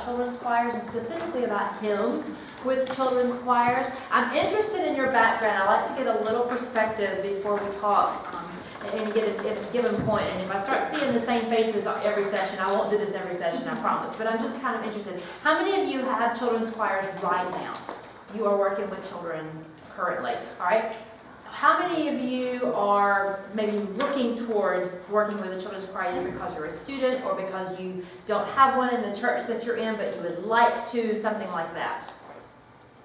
children's choirs and specifically about hymns with children's choirs. I'm interested in your background. I like to get a little perspective before we talk and get a given point. And if I start seeing the same faces every session, I won't do this every session, I promise. But I'm just kind of interested. How many of you have children's choirs right now? You are working with children currently, all right? How many of you are maybe looking towards working with a children's choir either because you're a student or because you don't have one in the church that you're in, but you would like to, something like that?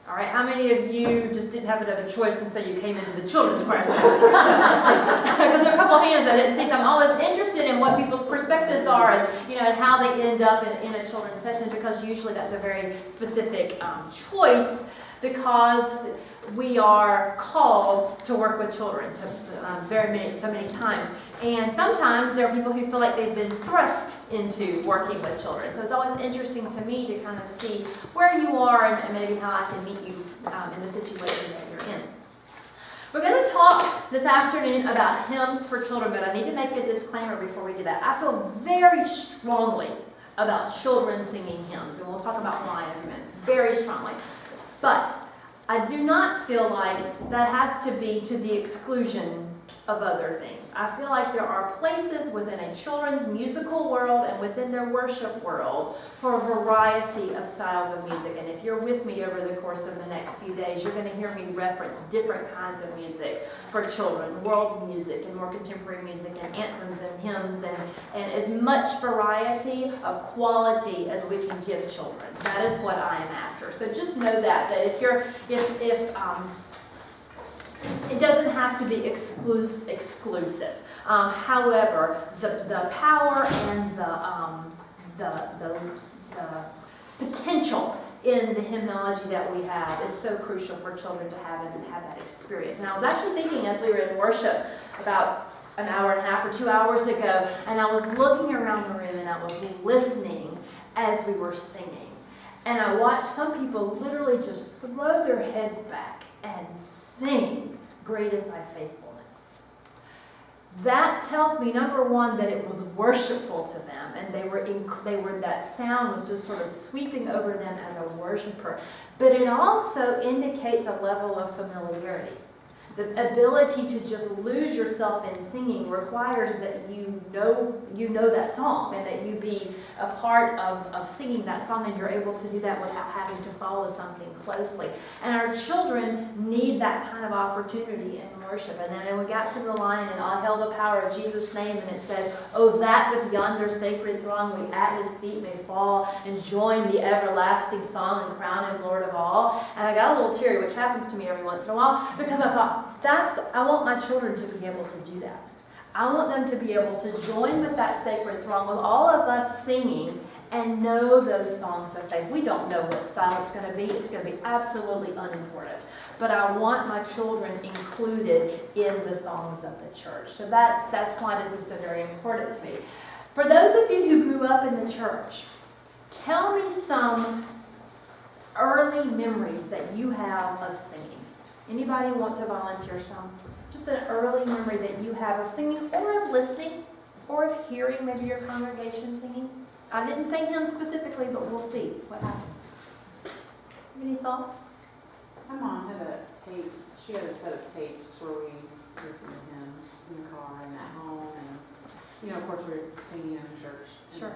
All right, how many of you just didn't have another choice and so you came into the children's choir session? Because there are a couple of hands I didn't see. So I'm always interested in what people's perspectives are and, and how they end up in a children's session, because usually that's a very specific choice, because we are called to work with children so many times. And sometimes there are people who feel like they've been thrust into working with children. So it's always interesting to me to kind of see where you are and maybe how I can meet you in the situation that you're in. We're going to talk this afternoon about hymns for children, but I need to make a disclaimer before we do that. I feel very strongly about children singing hymns, and we'll talk about why in a few minutes. Very strongly. But I do not feel like that has to be to the exclusion of other things. I feel like there are places within a children's musical world and within their worship world for a variety of styles of music. And if you're with me over the course of the next few days, you're going to hear me reference different kinds of music for children, world music and more contemporary music and anthems and hymns and as much variety of quality as we can give children. That is what I am after. So just know that it doesn't have to be exclusive. However, the power and the potential in the hymnology that we have is so crucial for children to have and to have that experience. And I was actually thinking as we were in worship about an hour and a half or 2 hours ago, and I was looking around the room and I was listening as we were singing. And I watched some people literally just throw their heads back and sing, "Great is thy faithfulness." That tells me, number one, that it was worshipful to them, and that sound was just sort of sweeping over them as a worshiper. But it also indicates a level of familiarity. The ability to just lose yourself in singing requires that you know that song, and that you be a part of singing that song, and you're able to do that without having to follow something closely. And our children need that kind of opportunity in worship. And then we got to the line, and all hail the power of Jesus' name, and it said, "Oh, that with yonder sacred throng we at his feet may fall, and join the everlasting song, and crown him Lord of all." And I got a little teary, which happens to me every once in a while, because I thought, I want my children to be able to do that. I want them to be able to join with that sacred throng, with all of us singing, and know those songs of faith. We don't know what style it's going to be. It's going to be absolutely unimportant. But I want my children included in the songs of the church. So that's why this is so very important to me. For those of you who grew up in the church, tell me some early memories that you have of singing. Anybody want to volunteer some? Just an early memory that you have of singing, or of listening, or of hearing maybe your congregation singing. I didn't say hymns specifically, but we'll see what happens. Any thoughts? My mom had a tape. She had a set of tapes where we listened to hymns in the car and at home, and of course we're singing in church. Sure.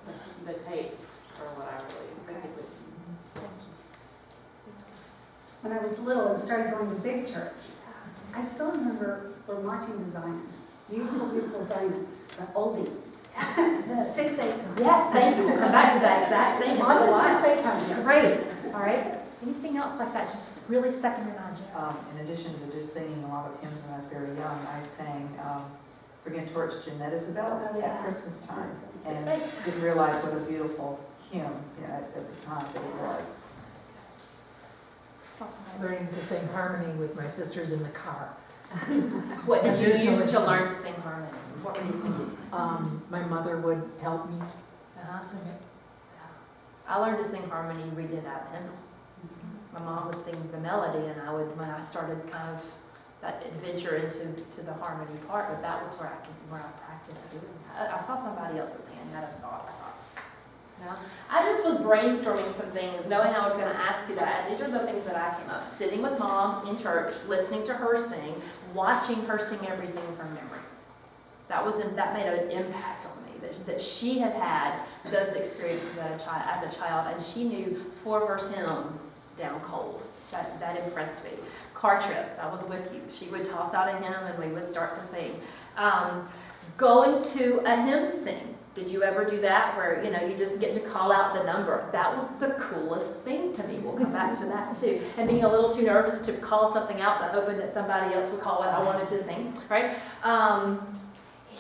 But the tapes are what I really vividly. When I was little and started going to big church, I still remember we're marching to Zion. Beautiful, beautiful Zion. The oldie. 6/8 times. Yes, thank you. We'll come back to that exact thing. Lots of 6/8 times, yes. Great. All right. Anything else like that just really stuck in your mind, Jeff? In addition to just singing a lot of hymns when I was very young, I sang Bring It Towards Jeanette Isabel at Christmas time, and didn't realize what a beautiful hymn at the time that it was. Learning to sing harmony with my sisters in the car. What did you There's no use to instrument. learn to sing harmony? What were you singing? My mother would help me sing it. I learned to sing harmony reading that hymn. My mom would sing the melody, and I would, when I started kind of that adventure into the harmony part, but that was where I practiced doing that. I saw somebody else's hand. Had a thought. Yeah. I just was brainstorming some things, knowing I was going to ask you that. And these are the things that I came up. Sitting with Mom in church, listening to her sing, watching her sing everything from memory. That made an impact on me, that she had had those experiences as a child, and she knew 4-verse hymns down cold. That impressed me. Car trips, I was with you. She would toss out a hymn and we would start to sing. Going to a hymn sing. Did you ever do that where, you just get to call out the number? That was the coolest thing to me. We'll come back to that too. And being a little too nervous to call something out, but hoping that somebody else would call what I wanted to sing, right?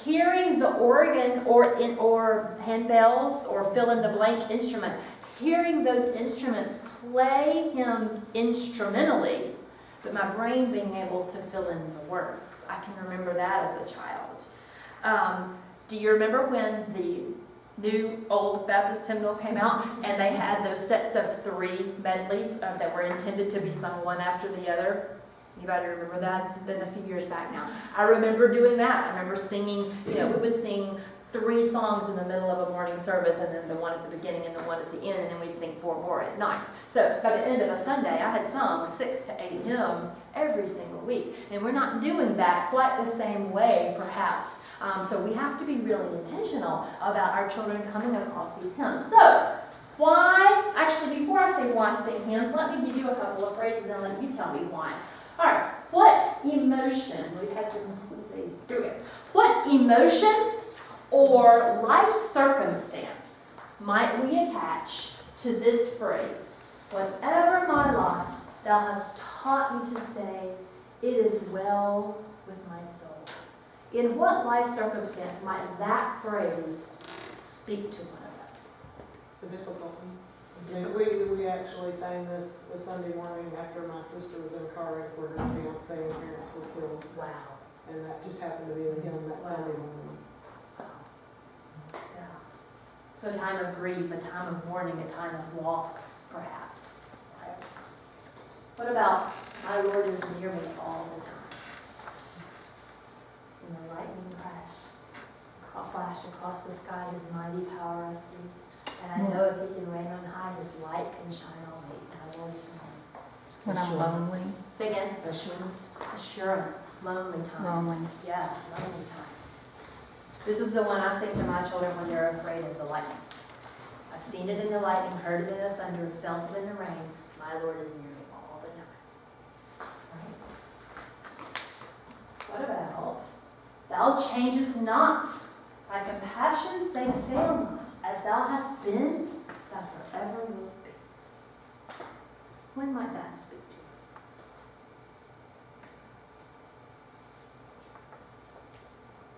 Hearing the organ or handbells or fill-in-the-blank instrument. Hearing those instruments play hymns instrumentally, but my brain being able to fill in the words. I can remember that as a child. Do you remember when the new Old Baptist hymnal came out and they had those sets of 3 medleys that were intended to be sung one after the other? Anybody remember that? It's been a few years back now. I remember doing that. I remember singing, we would sing 3 songs in the middle of a morning service, and then the one at the beginning and the one at the end, and then we'd sing 4 more at night. So by the end of a Sunday, I had sung 6 to 8 hymns every single week. And we're not doing that quite the same way, perhaps. So we have to be really intentional about our children coming across these hymns. So, why? Actually, before I say why sing hymns, let me give you a couple of phrases and let you tell me why. All right, what emotion, we've had some, let's see, here we go. What emotion or life circumstance might we attach to this phrase? Whatever my lot, thou hast taught me to say, it is well with my soul. In what life circumstance might that phrase speak to one of us? The difficulty. We actually sang this the Sunday morning after my sister was in a car wreck where her fiance and parents were killed. Wow. And that just happened to be the hymn that Sunday morning. Yeah. So a time of grief, a time of mourning, a time of loss, perhaps. Right? What about, my Lord is near me all the time? In the lightning flash across the sky, his mighty power I see. And I know if he can reign on high, his light can shine on me. My Lord is near me. When I'm lonely. Say again. Assurance. Assurance. Lonely times. Lonely. Yeah, lonely times. This is the one I say to my children when they're afraid of the lightning. I've seen it in the lightning, heard it in the thunder, felt it in the rain. My Lord is near me all the time. Right? What about, thou changest not, thy compassions they fail not, as thou hast been, thou forever wilt be. When might that speak to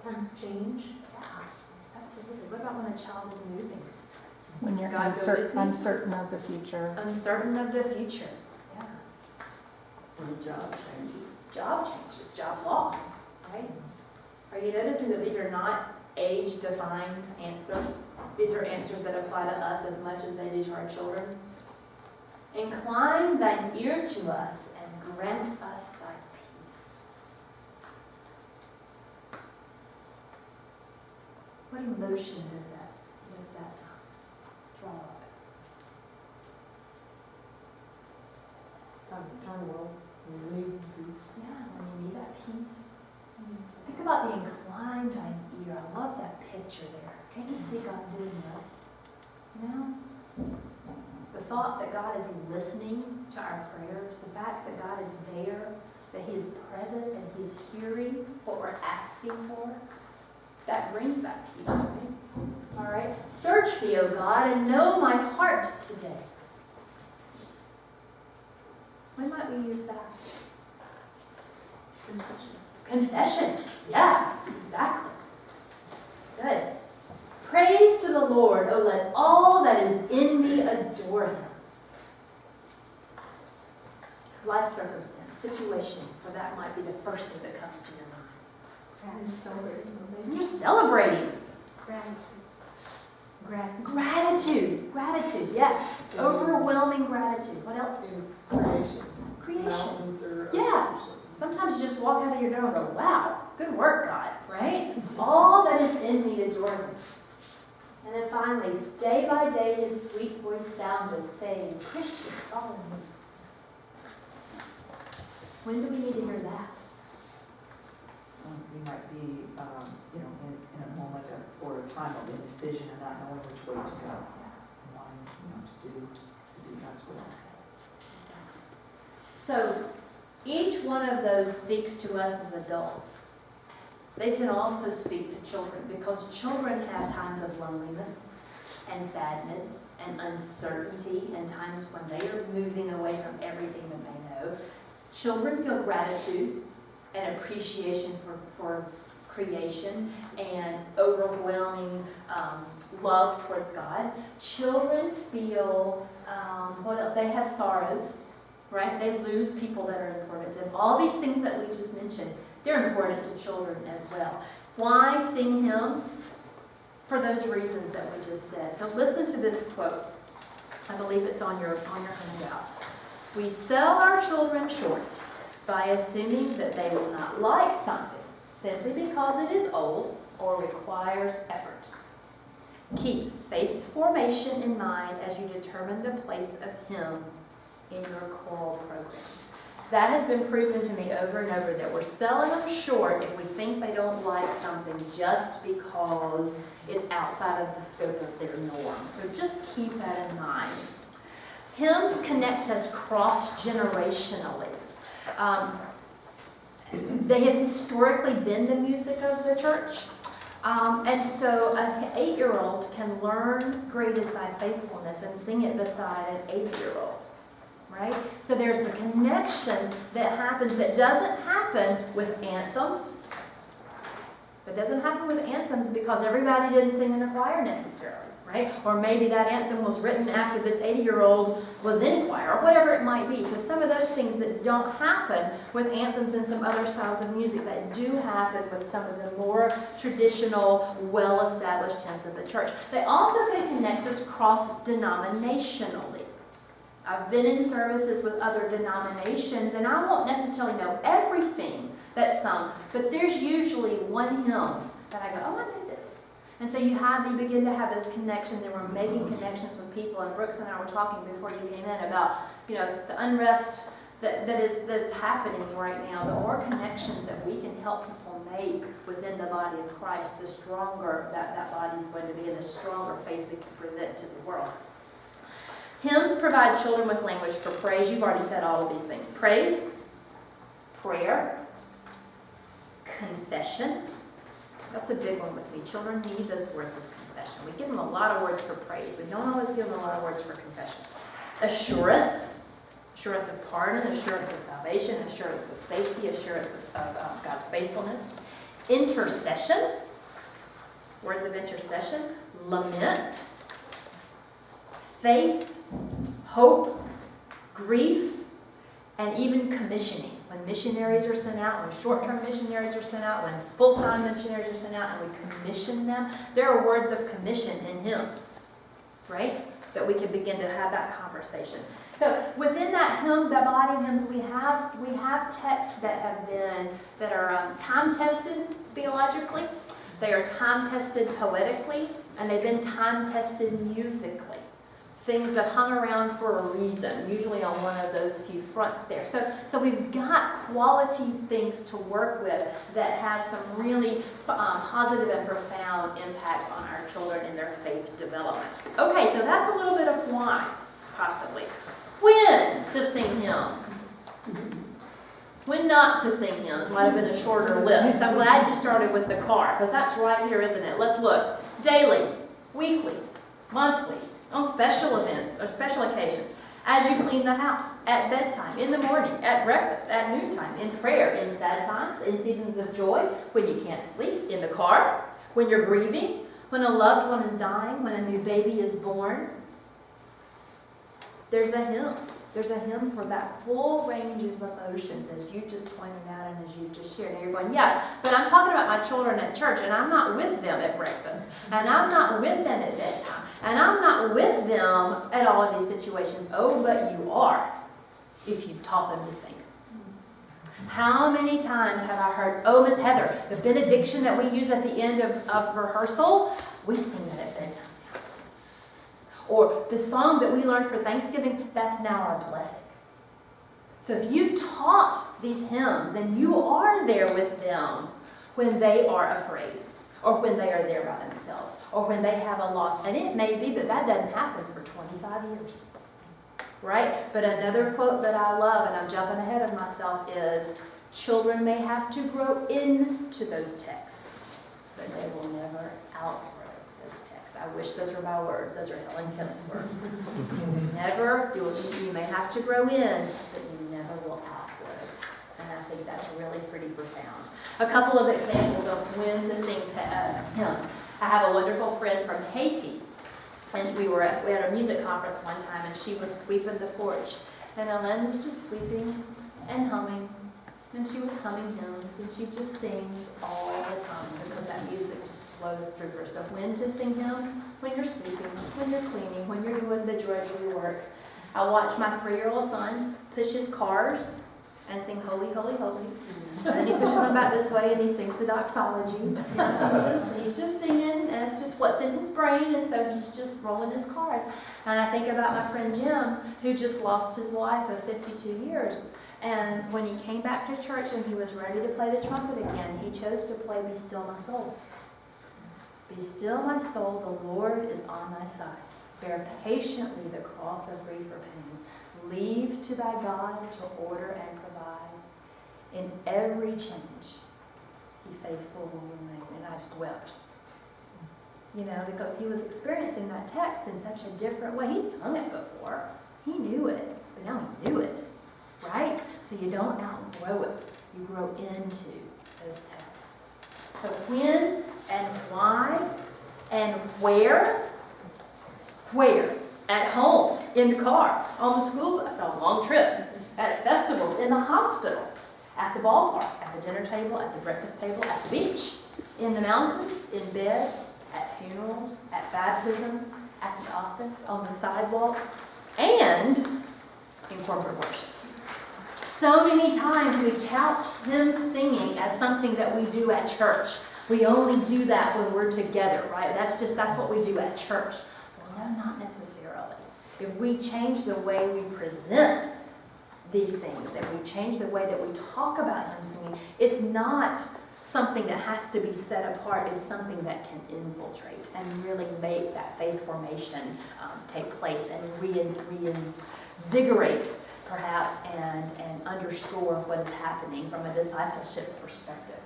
us? Times change. Yeah, absolutely. What about when a child is moving? When Does you're God go with you? uncertain of the future. Uncertain of the future. Yeah. When a job changes. Job changes, job loss, right? Are you noticing that these are not age-defined answers? These are answers that apply to us as much as they do to our children. Incline thine ear to us and grant us thy peace. What emotion does that draw up? Time of turmoil, we need peace. Yeah, when you need that peace. Think about the inclined thine ear. I love that picture there. Can't you see God doing this? You know? The thought that God is listening to our prayers, the fact that God is there, that He is present and He's hearing what we're asking for, that brings that peace, right? All right? Search me, O God, and know my heart today. When might we use that? Confession. Yeah, exactly. Good. Praise to the Lord. Oh, let all that is in me adore Him. Life circumstance, situation, for that might be the first thing that comes to your mind. And celebrating something. You're celebrating. Gratitude. Gratitude, yes. Overwhelming gratitude. What else? In creation. Creation. Mountains or Yeah. oceans. Sometimes you just walk out of your door and go, wow, good work, God, right? All that is in me adore Him. And then finally, day by day his sweet voice sounded, saying, Christian, follow me. When do we need to hear that? You might be, in a moment or a time of indecision and not knowing which way to go, and wanting, to do God's will. So each one of those speaks to us as adults. They can also speak to children, because children have times of loneliness and sadness and uncertainty and times when they are moving away from everything that they know. Children feel gratitude and appreciation for creation and overwhelming love towards God. Children feel, what else? They have sorrows, right? They lose people that are important to them. All these things that we just mentioned, they're important to children as well. Why sing hymns? For those reasons that we just said. So listen to this quote. I believe it's on your handout. We sell our children short by assuming that they will not like something simply because it is old or requires effort. Keep faith formation in mind as you determine the place of hymns in your choral program. That has been proven to me over and over, that we're selling them short if we think they don't like something just because it's outside of the scope of their norm. So just keep that in mind. Hymns connect us cross-generationally. They have historically been the music of the church. And so an 8-year-old can learn Great is Thy Faithfulness and sing it beside an 80-year-old. Right? So there's the connection that happens that doesn't happen with anthems. It doesn't happen with anthems because everybody didn't sing in a choir necessarily, right? Or maybe that anthem was written after this 80-year-old was in choir, or whatever it might be. So some of those things that don't happen with anthems and some other styles of music that do happen with some of the more traditional, well-established hymns of the church. They also can connect us cross-denominationally. I've been in services with other denominations, and I won't necessarily know everything that's sung, but there's usually one hymn that I go, oh, I know this. And so you begin to have those connections, and we're making connections with people, and Brooks and I were talking before you came in about, the unrest that's happening right now. The more connections that we can help people make within the body of Christ, the stronger that body's going to be, and the stronger face we can present to the world. Hymns provide children with language for praise. You've already said all of these things. Praise, prayer, confession. That's a big one with me. Children need those words of confession. We give them a lot of words for praise. We don't always give them a lot of words for confession. Assurance. Assurance of pardon, assurance of salvation, assurance of safety, assurance of God's faithfulness. Intercession. Words of intercession. Lament. Faith, hope, grief, and even commissioning. When missionaries are sent out, when short-term missionaries are sent out, when full-time missionaries are sent out, and we commission them, there are words of commission in hymns, right? That we can begin to have that conversation. So within that hymn, the body of hymns, we have texts that are time-tested theologically, they are time-tested poetically, and they've been time-tested musically. Things that hung around for a reason, usually on one of those few fronts there. So we've got quality things to work with that have some really positive and profound impact on our children in their faith development. Okay, so that's a little bit of why, possibly. When to sing hymns. When not to sing hymns might have been a shorter list. I'm glad you started with the car, because that's right here, isn't it? Let's look. Daily, weekly, monthly, on special events or special occasions, as you clean the house, at bedtime, in the morning, at breakfast, at noontime, in prayer, in sad times, in seasons of joy, when you can't sleep, in the car, when you're grieving, when a loved one is dying, when a new baby is born. There's a hymn. There's a hymn for that full range of emotions, as you just pointed out and as you just shared. And you're going, yeah, but I'm talking about my children at church, and I'm not with them at breakfast, and I'm not with them at bedtime, and I'm not with them at all of these situations. Oh, but you are, if you've taught them to sing. How many times have I heard, oh, Miss Heather, the benediction that we use at the end of rehearsal, we sing that at bedtime. Or the song that we learned for Thanksgiving, that's now our blessing. So if you've taught these hymns, then you are there with them when they are afraid, or when they are there by themselves, or when they have a loss. And it may be that that doesn't happen for 25 years. Right? But another quote that I love, and I'm jumping ahead of myself, is, children may have to grow into those texts, but they will never outgrow those texts. I wish those were my words. Those are Helen Kemp's words. Never, you may have to grow in, but you never will outgrow. And I think that's really pretty profound. A couple of examples of when to sing hymns. I have a wonderful friend from Haiti. And we had a music conference one time, and she was sweeping the porch. And Ellen was just sweeping and humming. And she was humming hymns, and she just sings all the time because that music just flows through her. So when to sing hymns? When you're sweeping, when you're cleaning, when you're doing the drudgery work. I watched my 3-year-old son push his cars and sing Holy, Holy, Holy. And then he pushes them back this way and he sings the doxology. He's just singing, and it's just what's in his brain, and so he's just rolling his cars. And I think about my friend Jim, who just lost his wife of 52 years. And when he came back to church and he was ready to play the trumpet again, he chose to play Be Still My Soul. Be still my soul, the Lord is on thy side. Bear patiently the cross of grief or pain. Leave to thy God to order and provide. In every change, he faithful will remain. And I just wept. You know, because he was experiencing that text in such a different way. He'd sung it before. He knew it, but now he knew it. Right? So you don't outgrow it. You grow into those texts. So when and why and where? Where? At home, in the car, on the school bus, on long trips, at festivals, in the hospital, at the ballpark, at the dinner table, at the breakfast table, at the beach, in the mountains, in bed, at funerals, at baptisms, at the office, on the sidewalk, and in corporate worship. So many times we couch hymn singing as something that we do at church. We only do that when we're together, right? That's what we do at church. Well, no, not necessarily. If we change the way we present these things, that we change the way that we talk about hymn singing, it's not something that has to be set apart. It's something that can infiltrate and really make that faith formation take place and reinvigorate, perhaps, and underscore what is happening from a discipleship perspective.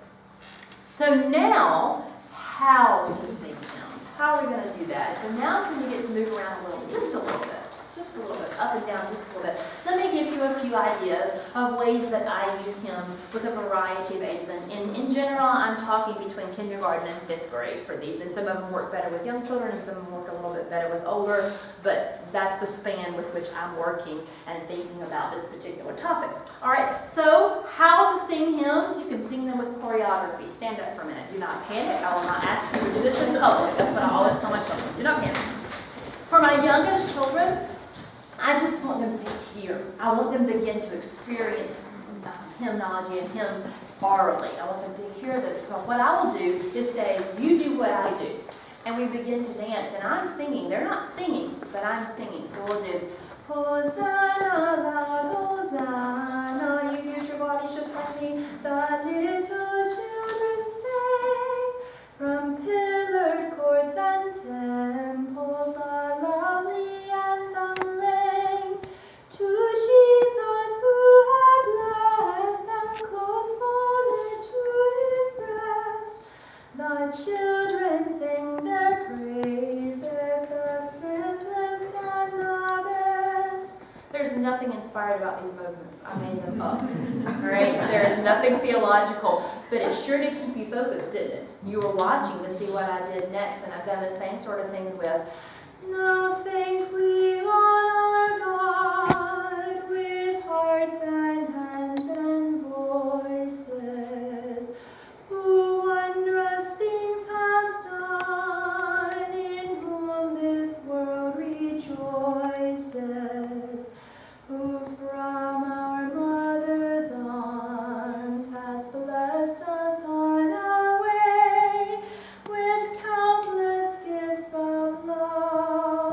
So now, how to sing hymns? How are we going to do that? So now is when you get to move around just a little bit. Just a little bit, up and down just a little bit. Let me give you a few ideas of ways that I use hymns with a variety of ages. And in general, I'm talking between kindergarten and 5th grade for these. And some of them work better with young children, and some of them work a little bit better with older. But that's the span with which I'm working and thinking about this particular topic. All right, so how to sing hymns. You can sing them with choreography. Stand up for a minute. Do not panic. I will not ask you to do this in public. That's what I always tell my children. Do not panic. For my youngest children, I just want them to hear. I want them to begin to experience hymnology and hymns orally. I want them to hear this. So what I will do is say, you do what I do. And we begin to dance. And I'm singing. They're not singing, but I'm singing. So we'll do, Hosanna, loud Hosanna. You use your bodies just like me. The little children sing. From pillared courts and temples, the lovely anthem rang. To Jesus who had blessed them, close folded to his breast, the children sing their praises, the simplest and the best. There's nothing inspired about these movements. I made them up. All right? There is nothing theological, but it's sure to keep you focused, didn't it? You were watching to see what I did next, and I've done the same sort of things with, now thank we on our God with hearts and hands and voices, who wondrous things has done, in whom this world rejoices, who from our mother's arms has blessed us on our way with countless gifts of love.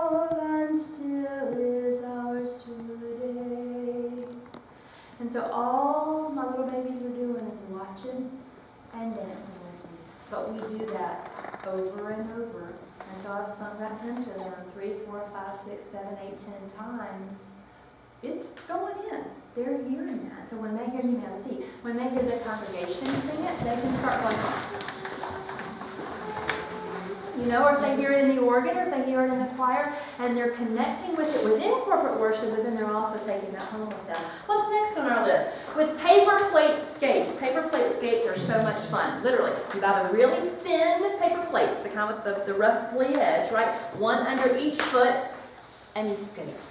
but we do that over and over. And so I've sung that hymn to them 3, 4, 5, 6, 7, 8, 10 times. It's going in. They're hearing that. So when they hear you now, see, when they hear the congregation sing it, they can start going, you know, or if they hear it in the organ, or if they hear it in the choir, and they're connecting with it within corporate worship, but then they're also taking that home with them. What's next on our list? With paper plate skates. Paper plate skates are so much fun. Literally, you buy the really thin paper plates, the kind with the roughly edge, right? One under each foot, and you skate.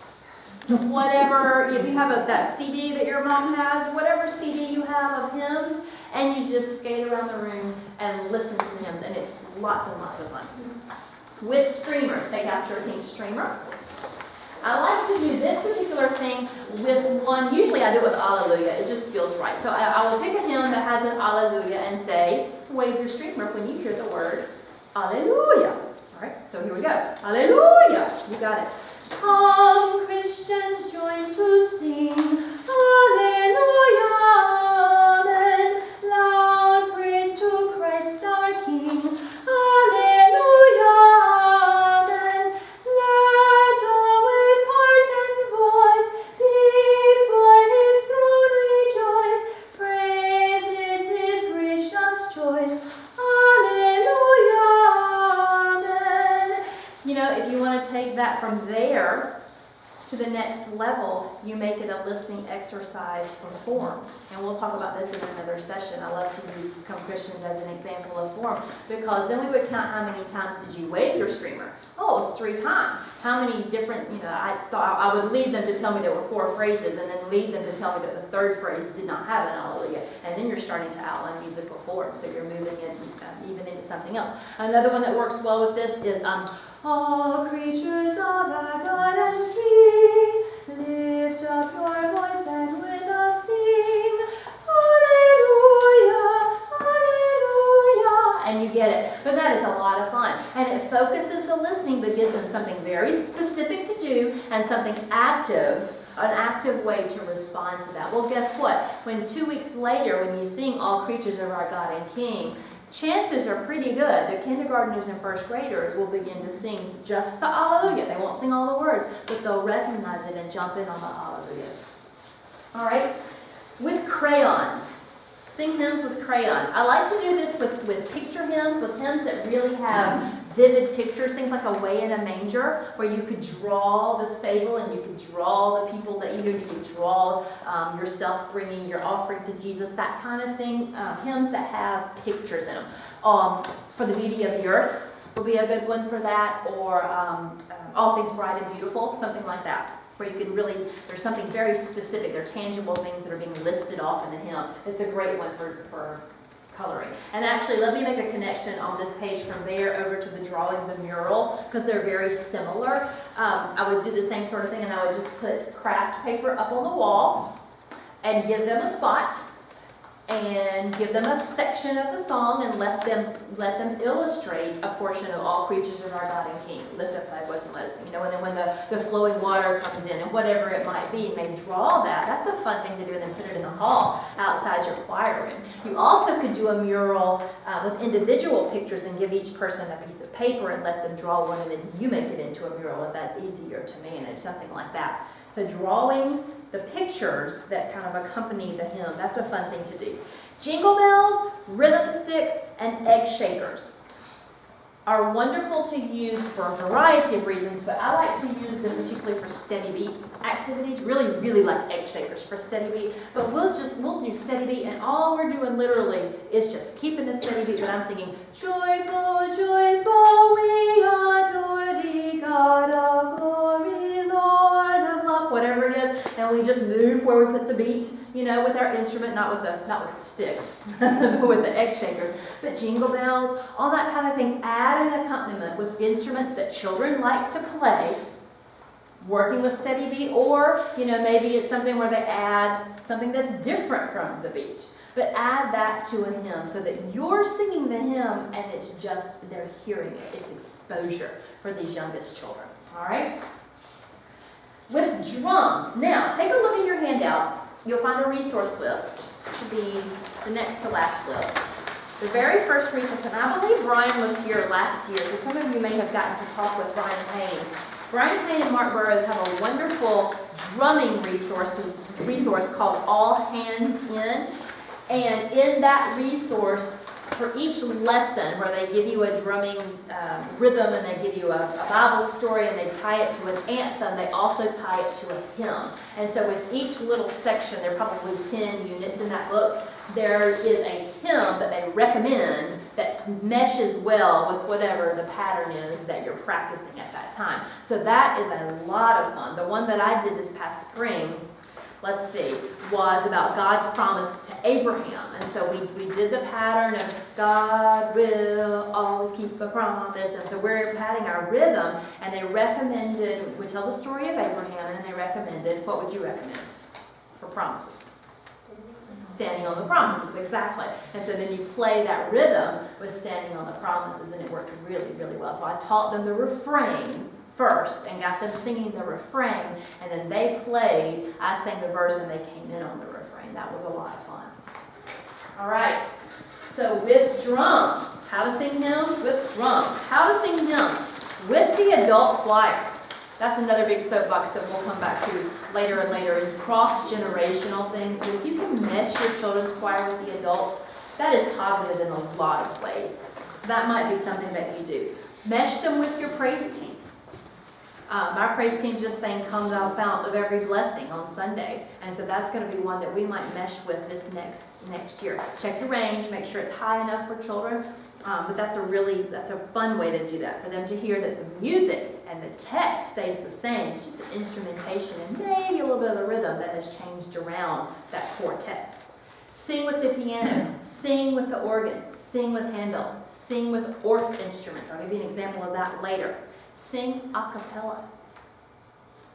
Whatever, if you have that CD that your mom has, whatever CD you have of hymns, and you just skate around the room and listen to hymns, and it's lots and lots of fun. With streamers, take out your pink streamer. I like to do this particular thing with one, usually I do it with Alleluia, it just feels right. So I will pick a hymn that has an Alleluia and say, wave your streamer when you hear the word Alleluia. All right, so here we go. Alleluia, you got it. Come, Christians, join to sing, Alleluia, amen. Loud praise to Christ our King, Alleluia, amen. Let all with heart and voice before His throne rejoice. Praise His gracious choice, Alleluia, amen. You know, if you want to take that from there to the next level, you make it a listening exercise for form. And we'll talk about this in another session. I love to use Come Christians as an example of form, because then we would count how many times did you wave your streamer. Oh, it's 3 times. How many different, I thought I would lead them to tell me there were 4 phrases, and then lead them to tell me that the 3rd phrase did not have an Alleluia. And then you're starting to outline musical form, so you're moving it even into something else. Another one that works well with this is all creatures of our God and King, lift up your voice and with us sing, Alleluia, Alleluia. And you get it. But that is a lot of fun. And it focuses the listening, but gives them something very specific to do and something active, an active way to respond to that. Well, guess what? When 2 weeks later, when you sing All Creatures of Our God and King, chances are pretty good the kindergartners and 1st graders will begin to sing just the Alleluia. They won't sing all the words, but they'll recognize it and jump in on the Alleluia. All right? With crayons. Sing hymns with crayons. I like to do this with picture hymns, with hymns that really have vivid pictures, things like Away in a Manger, where you could draw the stable and you could draw the people that you knew, you could draw yourself bringing your offering to Jesus, that kind of thing. Hymns that have pictures in them. For the Beauty of the Earth will be a good one for that, or All Things Bright and Beautiful, something like that, where you can really, there's something very specific, they're tangible things that are being listed off in the hymn. It's a great one for coloring. And actually, let me make a connection on this page from there over to the drawing the mural, because they're very similar. I would do the same sort of thing, and I would just put craft paper up on the wall and give them a spot and give them a section of the song and let them illustrate a portion of All Creatures of Our God and King. Lift up thy voice and let us sing. And then when the flowing water comes in and whatever it might be, and they draw that. That's a fun thing to do, and then put it in the hall outside your choir room. You also could do a mural with individual pictures and give each person a piece of paper and let them draw one, and then you make it into a mural if that's easier to manage, something like that. So drawing the pictures that kind of accompany the hymn, that's a fun thing to do. Jingle bells, rhythm sticks, and egg shakers are wonderful to use for a variety of reasons, but I like to use them particularly for steady beat activities. Really, really like egg shakers for steady beat. But we'll do steady beat, and all we're doing literally is just keeping a steady beat, but I'm singing, joyful, joyful, we adore thee, God of glory, Lord of love, whatever it is, and we just move where we put the beat, with our instrument, not with the sticks, but with the egg shakers. But jingle bells, all that kind of thing, add an accompaniment with instruments that children like to play, working with steady beat, or, maybe it's something where they add something that's different from the beat. But add that to a hymn so that you're singing the hymn and it's just, they're hearing it. It's exposure for these youngest children. All right? With drums. Now, take a look in your handout. You'll find a resource list. It should be the next to last list. The very first resource, and I believe Brian was here last year, so some of you may have gotten to talk with Brian Payne. Brian Payne and Mark Burrows have a wonderful drumming resource called All Hands In. And in that resource, for each lesson where they give you a drumming rhythm and they give you a Bible story and they tie it to an anthem, they also tie it to a hymn. And so with each little section, there are probably 10 units in that book, there is a hymn that they recommend that meshes well with whatever the pattern is that you're practicing at that time. So that is a lot of fun. The one that I did this past spring, let's see, was about God's promise to Abraham. And so we did the pattern of God will always keep a promise. And so we're patting our rhythm, and they recommended, we tell the story of Abraham, and they recommended, what would you recommend for promises? Standing on the promises, exactly. And so then you play that rhythm with standing on the promises, and it worked really, really well. So I taught them the refrain first and got them singing the refrain, and then they played, I sang the verse, and they came in on the refrain. That was a lot of fun. All right, so with drums, how to sing hymns with drums. How to sing hymns with the adult choir. That's another big soapbox that we'll come back to later and later, is cross-generational things. But if you can mesh your children's choir with the adults, that is positive in a lot of ways. So that might be something that you do. Mesh them with your praise team. Our praise team just sang "Come Thou Fount of Every Blessing" on Sunday, and so that's going to be one that we might mesh with this next year. Check your range, make sure it's high enough for children, but that's a fun way to do that, for them to hear that the music and the text stays the same. It's just the instrumentation and maybe a little bit of the rhythm that has changed around that core text. Sing with the piano, sing with the organ, sing with handbells, sing with orc instruments. I'll give you an example of that later. Sing a cappella.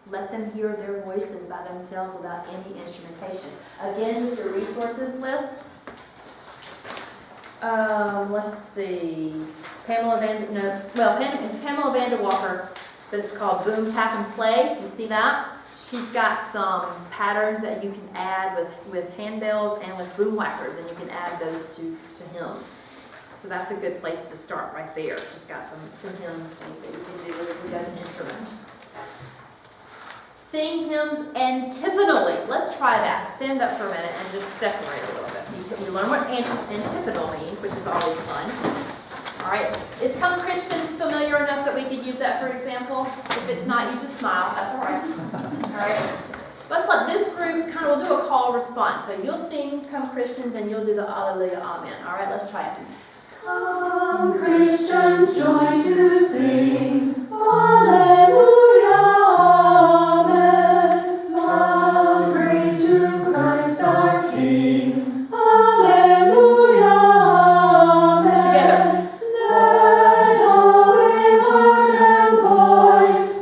Let them hear their voices by themselves without any instrumentation. Again, with your resources list, let's see, it's Pamela Vander Walker, but it's called Boom, Tap, and Play. You see that? She's got some patterns that you can add with handbells and with boom whackers, and you can add those to hymns. So that's a good place to start right there. She's got some hymn things that you can do with those instruments. Sing hymns antiphonally. Let's try that. Stand up for a minute and just separate a little bit. So you learn what antiphonal means, which is always fun. All right. Is Come Christians familiar enough that we could use that for example? If it's not, you just smile. That's all right. All right. Let's let this group we'll do a call response. So you'll sing Come Christians and you'll do the Alleluia, Amen. All right, let's try it. Come Christians, join to sing Alleluia, Amen. Love, praise to Christ our King. Alleluia, Amen. Together. Let all with heart and voice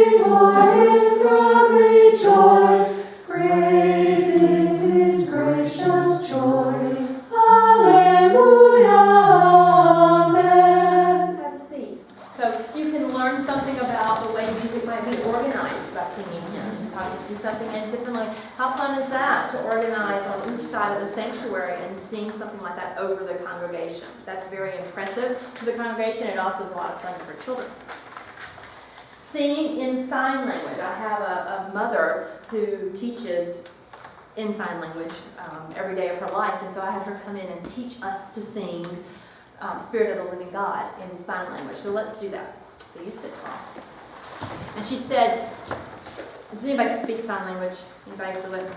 before His throne rejoice. Praise is His gracious choice. Alleluia. Something about the way music might be organized by singing hymns. How to do something antiphonally. How fun is that, to organize on each side of the sanctuary and sing something like that over the congregation? That's very impressive to the congregation. It also is a lot of fun for children. Sing in sign language. I have a mother who teaches in sign language every day of her life, and so I have her come in and teach us to sing Spirit of the Living God in sign language. So let's do that. So you sit tall. And she said, does anybody speak sign language? Anybody fluent?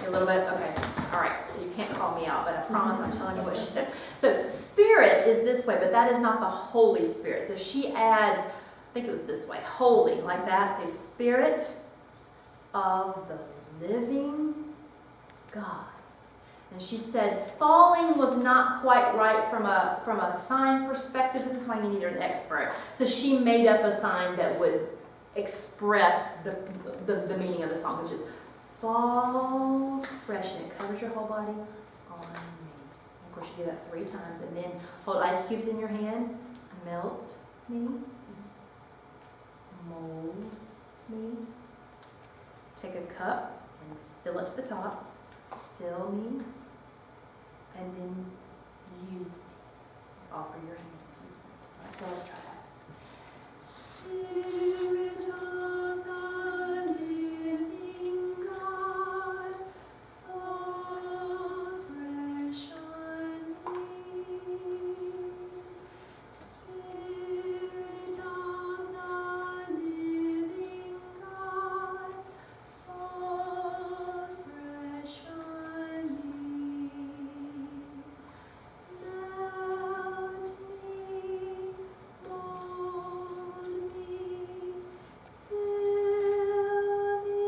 A little bit? Okay. All right. So you can't call me out, but I promise I'm telling you what she said. So Spirit is this way, but that is not the Holy Spirit. So she adds, I think it was this way, holy, like that. So Spirit of the living God. And she said falling was not quite right from a sign perspective. This is why you need an expert. So she made up a sign that would express the meaning of the song, which is fall fresh, and it covers your whole body on me. And of course you do that 3 times, and then hold ice cubes in your hand, melt me, mold me. Take a cup and fill it to the top, fill me. And then use, offer your hand to use it. All right, so let's try that. Spirit of the living God, fall fresh on me. Spirit of the living God, fall fresh on me. Melt me, mold me, fill me,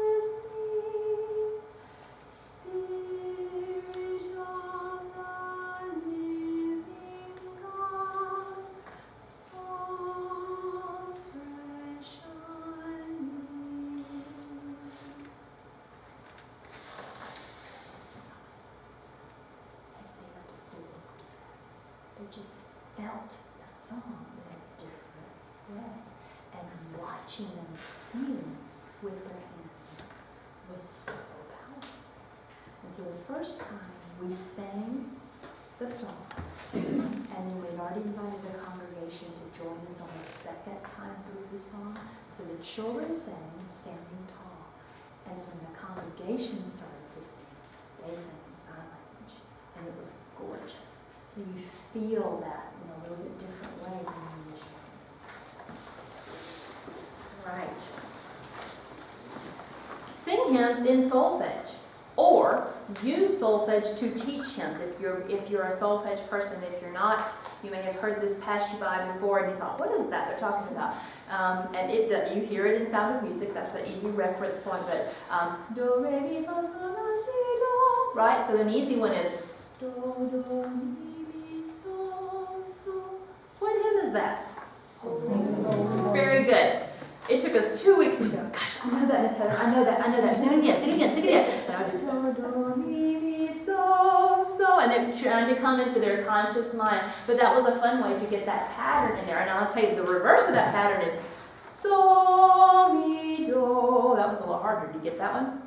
use me. Spirit of the living God, fall fresh on me. As they absorbed, they just felt that song in a different way. And watching them sing with their hands was so powerful. And so the first time we sang the song, and then we'd already invited the congregation to join us on the second time through the song. So the children sang standing tall, and when the congregation started to sing, they sang in sign language, and it was gorgeous. So you feel that in a little bit different way than you usually do. Right. Sing hymns in solfege, or use solfege to teach hymns. If you're a solfege person, if you're not, you may have heard this pass you by before and you thought, what is that they're talking about? And you hear it in Sound of Music. That's an easy reference point. But do re mi fa sol la si do, right? So an easy one is do do mi mi sol sol. What hymn is that? Very good. It took us 2 weeks to go, gosh, I know that, Miss Heather, I know that. Sing it again, sing it again, sing it again. And I would do do mi mi so so, and they're trying to come into their conscious mind. But that was a fun way to get that pattern in there. And I'll tell you, the reverse of that pattern is so mi do. That was a little harder. Did you get that one?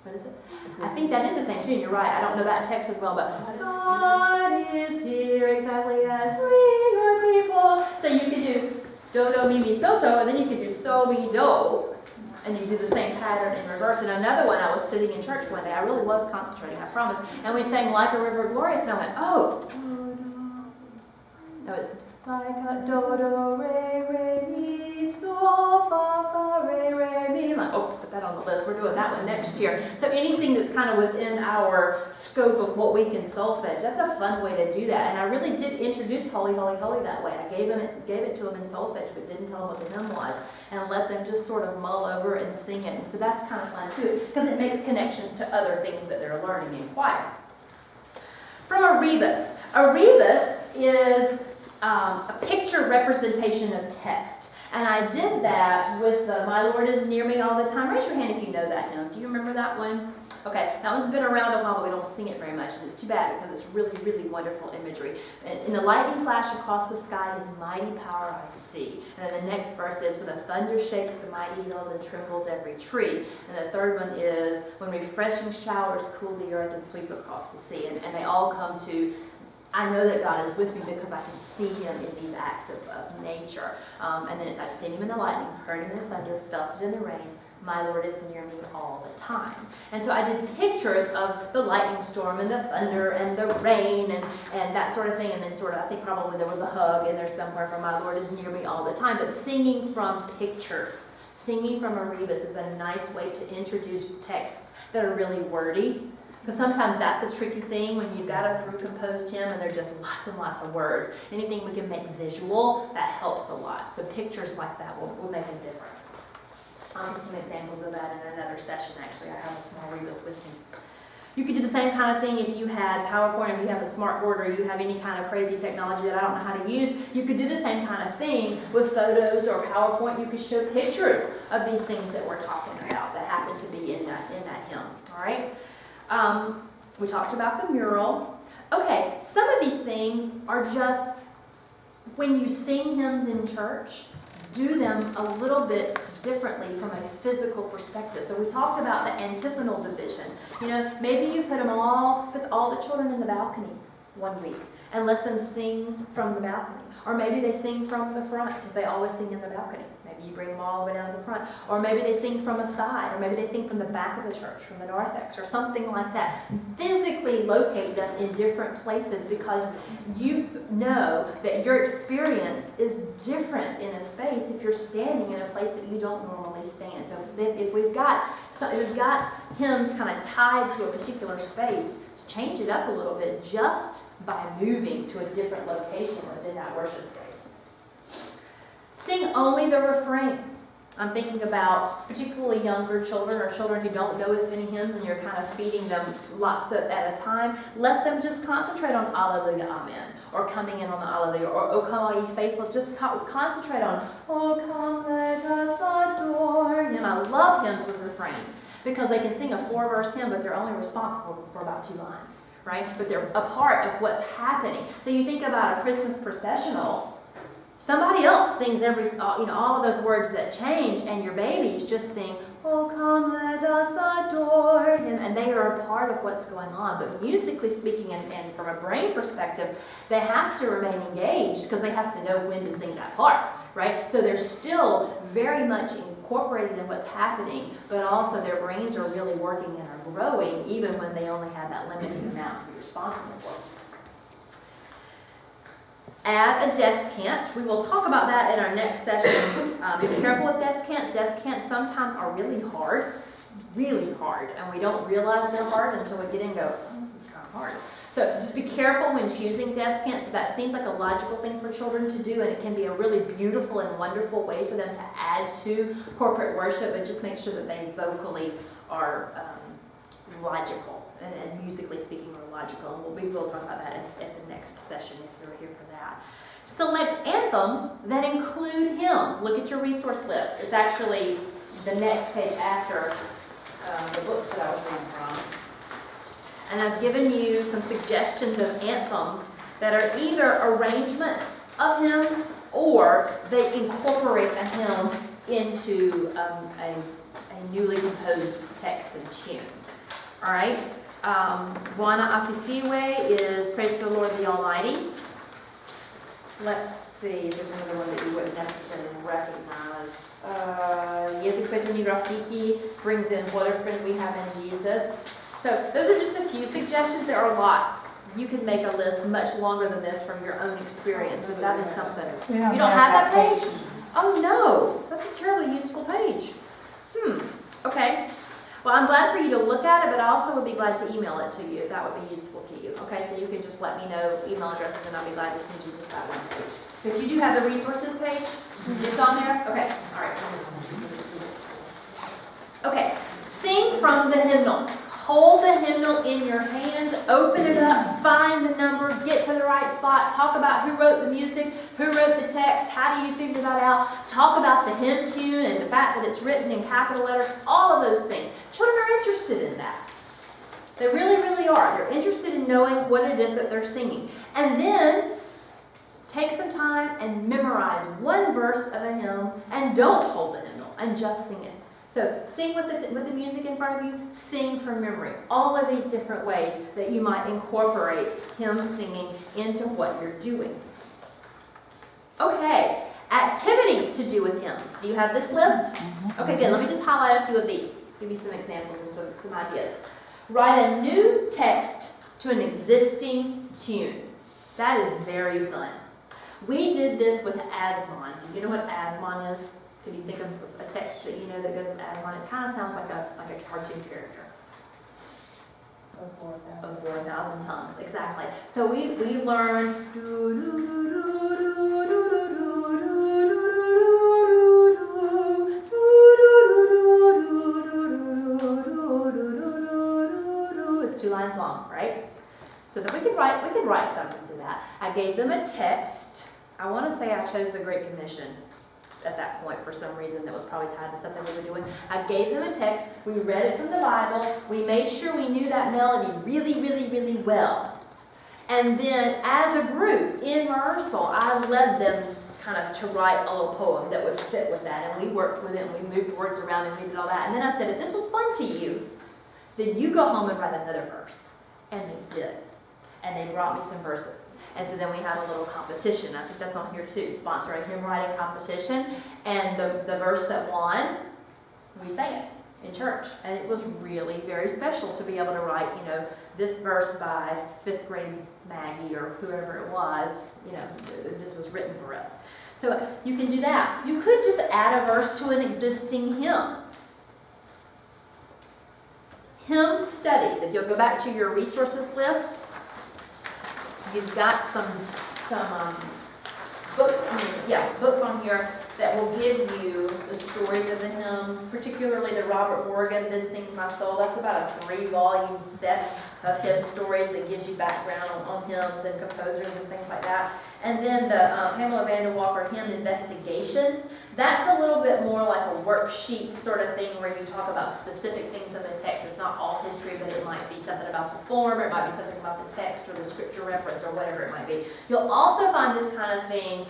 What is it? I think that is the same tune. You're right. I don't know that text as well, but God is here exactly as we are people. So you could do do do mi mi so so, and then you could do so mi do, and you do the same pattern in reverse. And another one, I was sitting in church one day. I really was concentrating, I promise. And we sang Like a River Glorious, and I went, oh, no, it's like a do do re re mi so fa fa re re mi. I'm like, oh, put that on the list. We're doing that one next year. So anything that's kind of within our scope of what we can solfege, that's a fun way to do that. And I really did introduce Holy, Holy, Holy that way. I gave it to them in solfege, but didn't tell them what the hymn was, and let them just sort of mull over and sing it. And so that's kind of fun too, because it makes connections to other things that they're learning in choir. From a rebus. A rebus is a picture representation of text. And I did that with My Lord is Near Me All the Time. Raise your hand if you know that hymn. Do you remember that one? Okay, that one's been around a while, but we don't sing it very much. And it's too bad because it's really, really wonderful imagery. In the lightning flash across the sky, his mighty power I see. And then the next verse is, when the thunder shakes the mighty hills and trembles every tree. And the third one is, when refreshing showers cool the earth and sweep across the sea. And they all come to, I know that God is with me because I can see him in these acts of nature. And then it's, I've seen him in the lightning, heard him in the thunder, felt it in the rain. My Lord is near me all the time. And so I did pictures of the lightning storm and the thunder and the rain and that sort of thing. And then sort of, I think probably there was a hug in there somewhere for My Lord is near me all the time. But singing from pictures, singing from a rebus is a nice way to introduce texts that are really wordy. Because sometimes that's a tricky thing when you've got a through composed hymn and there are just lots and lots of words. Anything we can make visual, that helps a lot. So pictures like that will make a difference. I'll give some examples of that in another session, actually. I have a small rebus with me. You could do the same kind of thing if you had PowerPoint, if you have a smartboard, or you have any kind of crazy technology that I don't know how to use. You could do the same kind of thing with photos or PowerPoint. You could show pictures of these things that we're talking about that happen to be in that hymn. All right? We talked about the mural. Okay, some of these things are just when you sing hymns in church, do them a little bit differently from a physical perspective. So we talked about the antiphonal division. You know, maybe you put all the children in the balcony one week and let them sing from the balcony. Or maybe they sing from the front if they always sing in the balcony. Maybe you bring them all the way down to the front. Or maybe they sing from a side. Or maybe they sing from the back of the church, from the narthex, or something like that. Physically locate them in different places because you know that your experience is different in a space if you're standing in a place that you don't normally stand. So if we've got hymns kind of tied to a particular space, change it up a little bit just by moving to a different location within that worship space. Sing only the refrain. I'm thinking about particularly younger children or children who don't know as many hymns and you're kind of feeding them at a time. Let them just concentrate on Alleluia, Amen, or coming in on the Alleluia, or O come all ye faithful. Just concentrate on O come let us adore. And I love hymns with refrains because they can sing a 4-verse hymn, but they're only responsible for about 2 lines, right? But they're a part of what's happening. So you think about a Christmas processional, somebody else sings all of those words that change, and your babies just sing, "Oh, come, let us adore Him," and they are a part of what's going on. But musically speaking, and from a brain perspective, they have to remain engaged because they have to know when to sing that part, right? So they're still very much incorporated in what's happening, but also their brains are really working and are growing, even when they only have that limited amount to be responsible for. Add a descant. We will talk about that in our next session. Be careful with descants. Descants sometimes are really hard, and we don't realize they're hard until we get in and go, oh, this is kind of hard. So just be careful when choosing descants. That seems like a logical thing for children to do, and it can be a really beautiful and wonderful way for them to add to corporate worship, but just make sure that they vocally are logical and musically speaking are logical. And we will talk about that at the next session if you're here for that. Select anthems that include hymns. Look at your resource list. It's actually the next page after the books that I was reading from. And I've given you some suggestions of anthems that are either arrangements of hymns or they incorporate a hymn into a newly composed text and tune. All right? Buona Asifiwe is Praise to the Lord the Almighty. Let's see, there's another one that you wouldn't necessarily recognize. Jesu Kristo ni Rafiki brings in What a Friend We Have in Jesus. So those are just a few suggestions. There are lots. You can make a list much longer than this from your own experience, but that is something. We You don't have that page? Oh no, that's a terribly useful page. Okay. Well, I'm glad for you to look at it, but I also would be glad to email it to you if that would be useful to you. Okay, so you can just let me know email addresses and I'll be glad to send you just that one page. But you do have the resources page? It's on there? Okay, all right. Okay, sing from the hymnal. Hold the hymnal in your hands, open it up, find the number, get to the right spot, talk about who wrote the music, who wrote the text, how do you figure that out, talk about the hymn tune and the fact that it's written in capital letters, all of those things. Children are interested in that. They really, really are. They're interested in knowing what it is that they're singing. And then take some time and memorize one verse of a hymn and don't hold the hymnal and just sing it. So sing with the music in front of you, sing from memory. All of these different ways that you might incorporate hymn singing into what you're doing. Okay, activities to do with hymns. Do you have this list? Okay, good. Let me just highlight a few of these. Give you some examples and some ideas. Write a new text to an existing tune. That is very fun. We did this with Asmon. Do you know what Asmon is? Can you think of a text that you know that goes with Aslan? It kind of sounds like a cartoon character. Of 4,000 tongues, exactly. So we learned. It's 2 lines long, right? So that we could write something to that. I gave them a text. I want to say I chose the Great Commission at that point for some reason that was probably tied to something we were doing. I gave them a text, we read it from the Bible, we made sure we knew that melody really, really, really well. And then as a group in rehearsal, I led them kind of to write a little poem that would fit with that. And we worked with it and we moved words around and we did all that. And then I said, if this was fun to you, then you go home and write another verse. And they did. And they brought me some verses. And so then we had a little competition. I think that's on here too. Sponsor a hymn writing competition. And the verse that won, we sang it in church. And it was really very special to be able to write, this verse by 5th grade Maggie or whoever it was, this was written for us. So you can do that. You could just add a verse to an existing hymn. Hymn studies. If you'll go back to your resources list, you've got some books on here that will give you the stories of the hymns, particularly the Robert Morgan Then Sings My Soul. That's about a 3-volume set of hymn stories that gives you background on hymns and composers and things like that. And then the Pamela Vander Walker Hymn Investigations. That's a little bit more like a worksheet sort of thing where you talk about specific things in the text. It's not all history, but it might be something about the form, or it might be something about the text or the scripture reference or whatever it might be. You'll also find this kind of thing,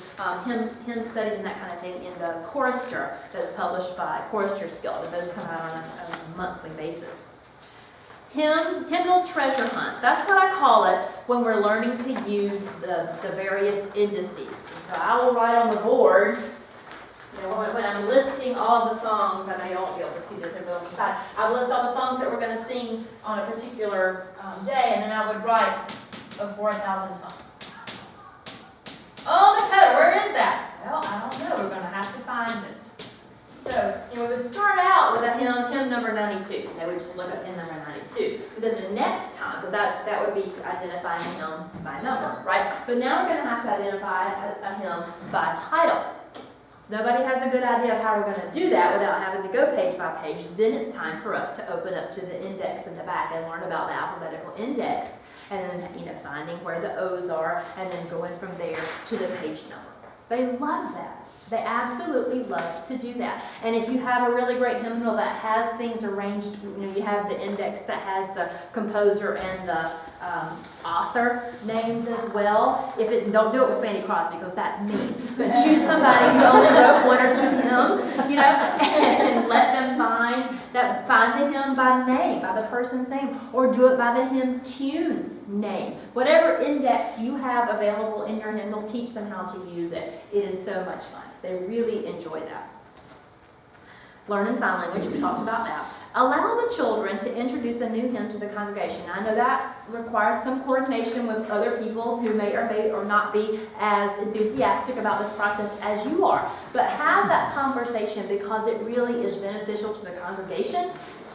hymn studies and that kind of thing in the Chorister that's published by Choristers Guild, and those come out on a monthly basis. Hymnal treasure hunts. That's what I call it when we're learning to use the various indices. And so I will write on the board, when I'm listing all the songs, I know you won't be able to see this over on the side, I list all the songs that we're going to sing on a particular day, and then I would write of 4,000 tongues. Oh, Miss Heather, where is that? Well, I don't know. We're going to have to find it. So, we would start out with a hymn number 92. They would just look up hymn number 92. But then the next time, because that would be identifying a hymn by number, right? But now we're going to have to identify a hymn by title. If nobody has a good idea of how we're going to do that without having to go page by page, then it's time for us to open up to the index in the back and learn about the alphabetical index. And then, finding where the O's are, and then going from there to the page number. They love that. They absolutely love to do that. And if you have a really great hymnal that has things arranged, you have the index that has the composer and the author names as well. Don't do it with Fanny Crosby because that's mean. But choose somebody who only wrote 1 or 2 hymns, and let them find the hymn by name, by the person's name, or do it by the hymn tune name. Whatever index you have available in your hymnal, teach them how to use it. It is so much fun. They really enjoy that. Learning sign language, we talked about that. Allow the children to introduce a new hymn to the congregation. I know that requires some coordination with other people who may or not be as enthusiastic about this process as you are. But have that conversation because it really is beneficial to the congregation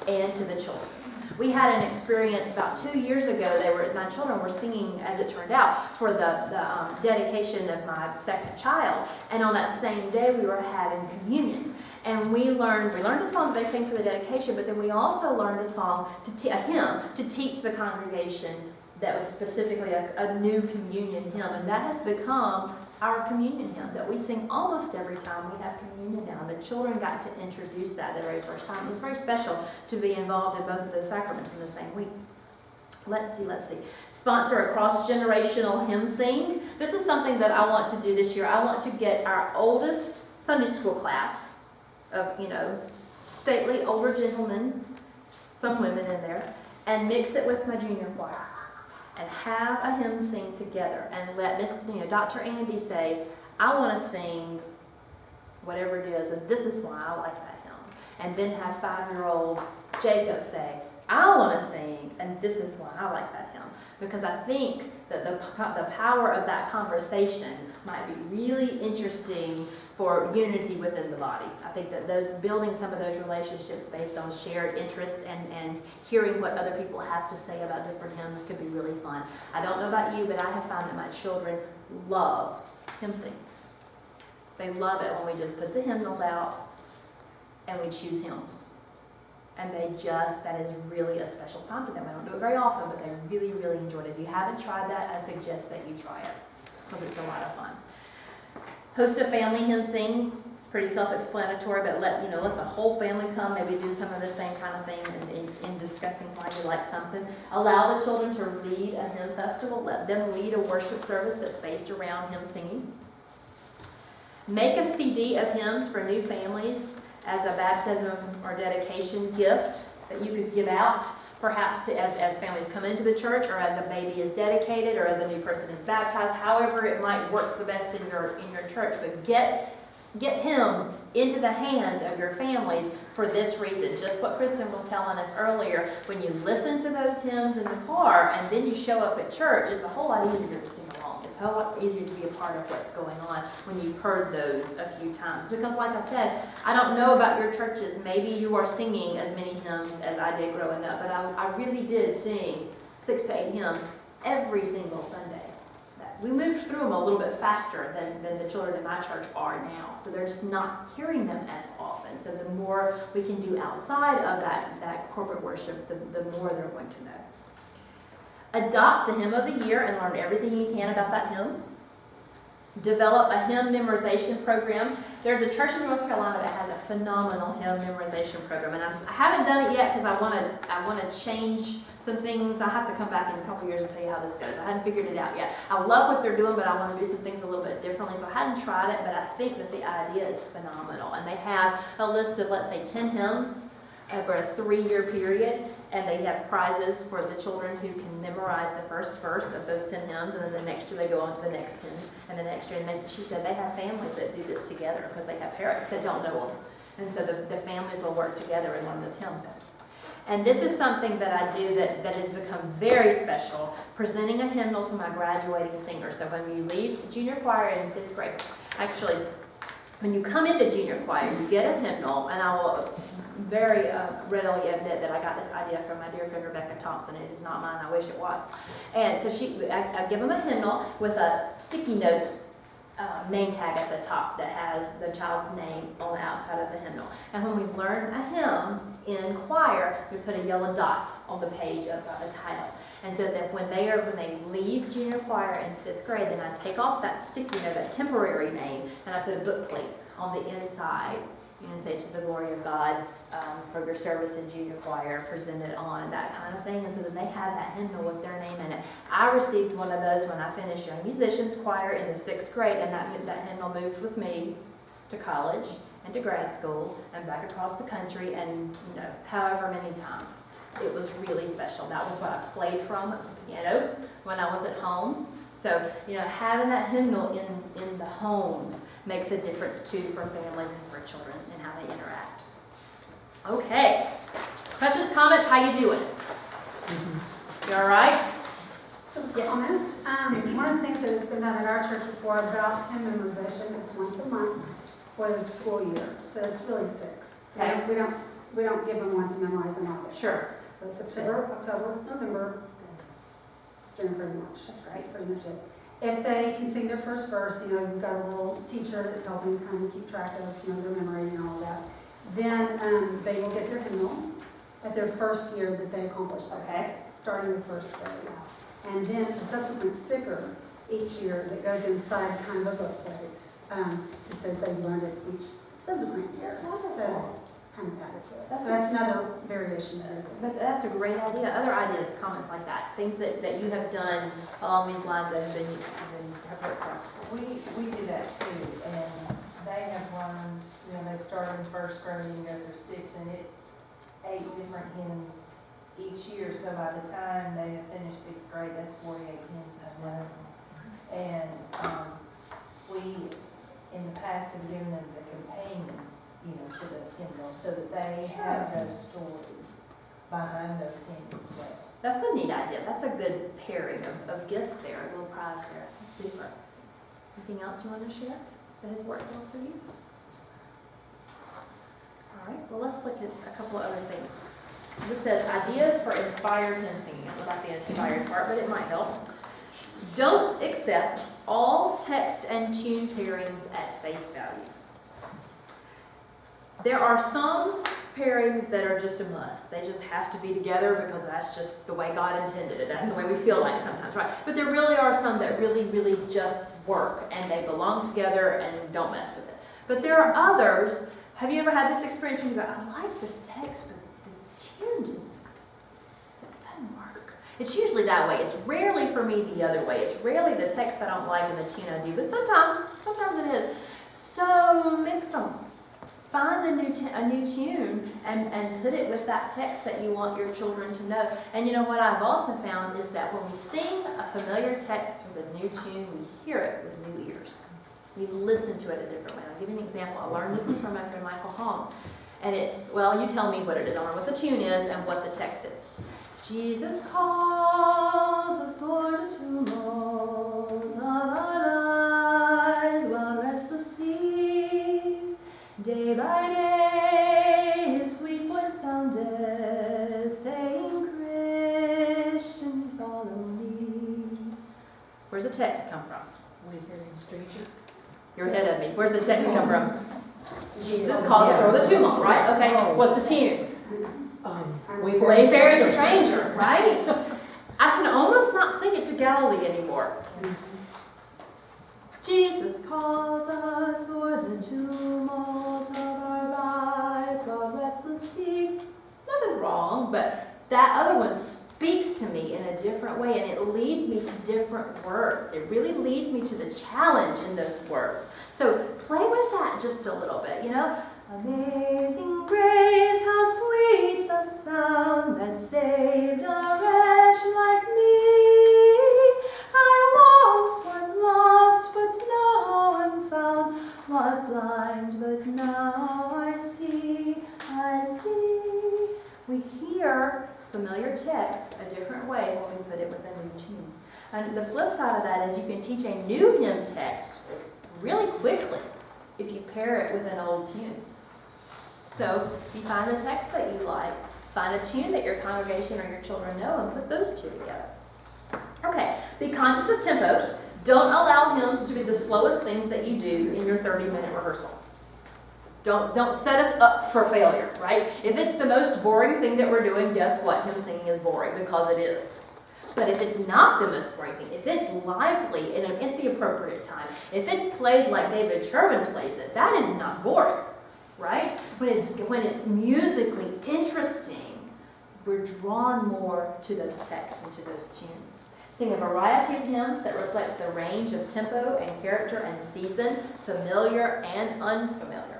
and to the children. We had an experience about 2 years ago. My children were singing, as it turned out, for the dedication of my second child. And on that same day, we were having communion. And we learned a song that they sang for the dedication, but then we also learned a hymn to teach the congregation that was specifically a new communion hymn. And that has become our communion hymn that we sing almost every time we have communion now. The children got to introduce that the very first time. It was very special to be involved in both of those sacraments in the same week. Let's see. Sponsor a cross-generational hymn sing. This is something that I want to do this year. I want to get our oldest Sunday school class of, stately older gentlemen, some women in there, and mix it with my junior choir. And have a hymn sing together, and let Dr. Andy say, I want to sing whatever it is, and this is why I like that hymn. And then have 5-year-old Jacob say, I want to sing, and this is why I like that hymn. Because I think that the power of that conversation might be really interesting for unity within the body. I think that building some of those relationships based on shared interest and hearing what other people have to say about different hymns could be really fun. I don't know about you, but I have found that my children love hymn sings. They love it when we just put the hymnals out and we choose hymns. And that is really a special time for them. I don't do it very often, but they really, really enjoyed it. If you haven't tried that, I suggest that you try it because it's a lot of fun. Host a family hymn sing. It's pretty self-explanatory, but let the whole family come. Maybe do some of the same kind of thing, and in discussing why you like something. Allow the children to lead a hymn festival. Let them lead a worship service that's based around hymn singing. Make a CD of hymns for new families as a baptism or dedication gift that you could give out, perhaps as families come into the church, or as a baby is dedicated, or as a new person is baptized, however it might work the best in your church. But get hymns into the hands of your families for this reason. Just what Kristen was telling us earlier, when you listen to those hymns in the car and then you show up at church, it's a whole lot easier to sing along. It's a whole lot easier to be a part of what's going on when you've heard those a few times. Because like I said, I don't know about your churches. Maybe you are singing as many hymns as I did growing up, but I really did sing 6 to 8 hymns every single Sunday. We moved through them a little bit faster than the children in my church are now. So they're just not hearing them as often. So the more we can do outside of that corporate worship, the more they're going to know. Adopt a hymn of the year and learn everything you can about that hymn. Develop a hymn memorization program. There's a church in North Carolina that has a phenomenal hymn memorization program, and I haven't done it yet because I want to change some things. I have to come back in a couple years and tell you how this goes. I hadn't figured it out yet. I love what they're doing, but I want to do some things a little bit differently, so I hadn't tried it, but I think that the idea is phenomenal. And they have a list of, let's say, 10 hymns over a 3-year period, and they have prizes for the children who can memorize the first verse of those 10 hymns, and then the next year they go on to the next 10, and the next year. And she said they have families that do this together because they have parents that don't know them. And so the families will work together and learn those hymns. And this is something that I do that has become very special, presenting a hymnal to my graduating singers. So when you leave junior choir in 5th grade, actually, when you come into junior choir, you get a hymnal, and I will very readily admit that I got this idea from my dear friend Rebecca Thompson. It is not mine. I wish it was. And so I give them a hymnal with a sticky note name tag at the top that has the child's name on the outside of the hymnal. And when we learn a hymn in choir, we put a yellow dot on the page of the title. And so that when they leave junior choir in 5th grade, then I take off that sticky note, that temporary name, and I put a book plate on the inside. You know, say to the glory of God for your service in junior choir, presented on, that kind of thing. And so then they have that hymnal with their name in it. I received one of those when I finished Young Musicians Choir in the 6th grade, and that hymnal moved with me to college and to grad school and back across the country, and however many times. It was really special. That was what I played from at the piano when I was at home. So, having that hymnal in the homes makes a difference too for families and for children and how they interact. Okay. Questions, comments? How you doing? You all right? Yes. Comment. One of the things that has been done at our church before about hymn memorization is once a month for the school year. So it's really 6. So Okay. we don't give them one to memorize in August. Sure. So September, October, November, January, pretty much. That's great. That's pretty much it. If they can sing their first verse, we've got a little teacher that's helping kind of keep track of, their memory and all of that. Then they will get their hymnal at their first year that they accomplish that. Okay. Starting with 1st grade. And then a subsequent sticker each year that goes inside kind of a booklet that says they learned it each subsequent year. That's wonderful. So kind of added to it. That's So that's another variation that is. But that's a great idea. Other ideas, comments like that, things that you have done along these lines that have worked out. We do that too, and they have learned, they start in 1st grade and go through 6, and it's 8 different hymns each year, so by the time they have finished 6th grade, that's 48 hymns they've learned. And we, in the past, have given them the companions, to the hymnals, so that they have those stories behind those hymns as well. That's a neat idea. That's a good pairing of gifts there, a little prize there. That's super. Anything else you want to share that has worked well for you? All right, well, let's look at a couple of other things. This says ideas for inspired hymn singing. I don't like the inspired part, but it might help. Don't accept all text and tune pairings at face value. There are some pairings that are just a must. They just have to be together because that's just the way God intended it. That's the way we feel like sometimes, right? But there really are some that really, really just work and they belong together and don't mess with it. But there are others. Have you ever had this experience when you go, I like this text, but the tune just that way. It's rarely for me the other way. It's rarely the text I don't like and the tune I do, but sometimes it is. So mix them. Find a new tune and put it with that text that you want your children to know. And you know what I've also found is that when we sing a familiar text with a new tune, we hear it with new ears. We listen to it a different way. I'll give you an example. I learned this one from my friend Michael Hong. And it's, well, you tell me what it is. I learned what the tune is and what the text is. Jesus calls a sword to tumult of our lives while restless seas. Day by day his sweet voice sounded, saying, Christian, follow me. Where's the text come from? Wayfaring stranger. You're ahead of me. Where's the text come from? Jesus called us over the tumult, right? Okay, what's the tune? Wayfaring stranger, right? I can almost not sing it to Galilee anymore. Jesus calls us o'er the tumult of our lives, while restless sea. Nothing wrong, but that other one speaks to me in a different way, and it leads me to different words. It really leads me to the challenge in those words. So play with that just a little bit, you know. Amazing grace, how sweet the sound that saved a wretch like me. I once was lost, but now I'm found, was blind, but now I see, I see. We hear familiar text a different way when we put it with a new tune. And the flip side of that is you can teach a new hymn text really quickly if you pair it with an old tune. So you find the text that you like, find a tune that your congregation or your children know, and put those two together. Okay, be conscious of tempo. Don't allow hymns to be the slowest things that you do in your 30-minute rehearsal. Don't set us up for failure, right? If it's the most boring thing that we're doing, guess what? Hymn singing is boring, because it is. But if it's not the most boring thing, if it's lively and at the appropriate time, if it's played like David Chervin plays it, that is not boring, right? When it's musically interesting, we're drawn more to those texts and to those tunes. Sing a variety of hymns that reflect the range of tempo and character and season, familiar and unfamiliar.